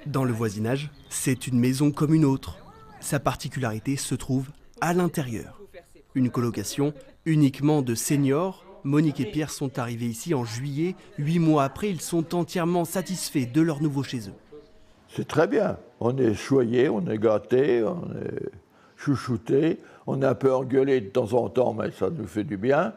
Dans le voisinage, c'est une maison comme une autre. Sa particularité se trouve à l'intérieur. Une colocation uniquement de seniors. Monique et Pierre sont arrivés ici en juillet. 8 mois après, ils sont entièrement satisfaits de leur nouveau chez eux. C'est très bien. On est choyés, on est gâtés, on est chouchoutés. On est un peu engueulés de temps en temps, mais ça nous fait du bien.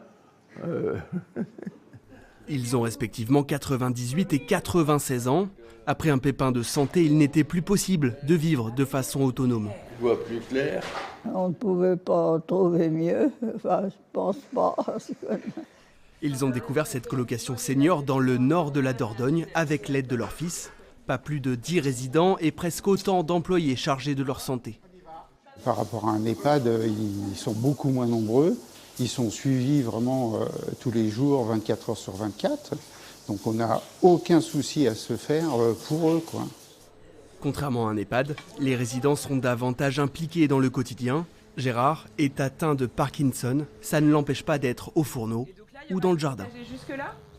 Ils ont respectivement 98 et 96 ans. Après un pépin de santé, il n'était plus possible de vivre de façon autonome. Je vois plus clair. On ne pouvait pas trouver mieux, enfin, je pense pas. Ils ont découvert cette colocation senior dans le nord de la Dordogne avec l'aide de leur fils. Pas plus de 10 résidents et presque autant d'employés chargés de leur santé. Par rapport à un EHPAD, ils sont beaucoup moins nombreux. Ils sont suivis vraiment tous les jours, 24 heures sur 24. Donc on n'a aucun souci à se faire pour eux, quoi. Contrairement à un EHPAD, les résidents sont davantage impliqués dans le quotidien. Gérard est atteint de Parkinson. Ça ne l'empêche pas d'être au fourneau ou dans le jardin.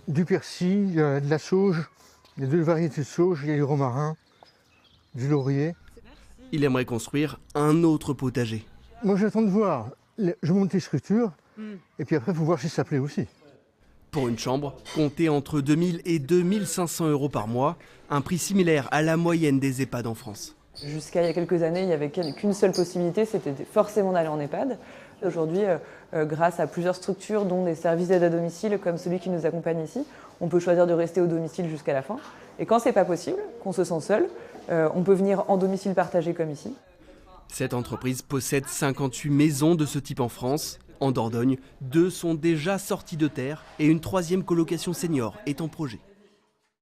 Du persil, de la sauge, il y a 2 variétés de sauge, il y a du romarin, du laurier. Il aimerait construire un autre potager. Moi j'attends de voir, je monte les structures et puis après il faut voir si ça plaît aussi. Pour une chambre, comptez entre 2000 et 2500 euros par mois, un prix similaire à la moyenne des EHPAD en France. Jusqu'à il y a quelques années, il n'y avait qu'une seule possibilité, c'était forcément d'aller en EHPAD. Aujourd'hui, grâce à plusieurs structures, dont des services d'aide à domicile comme celui qui nous accompagne ici, on peut choisir de rester au domicile jusqu'à la fin. Et quand c'est pas possible, qu'on se sent seul, on peut venir en domicile partagé comme ici. Cette entreprise possède 58 maisons de ce type en France. En Dordogne, 2 sont déjà sorties de terre et une 3e colocation senior est en projet.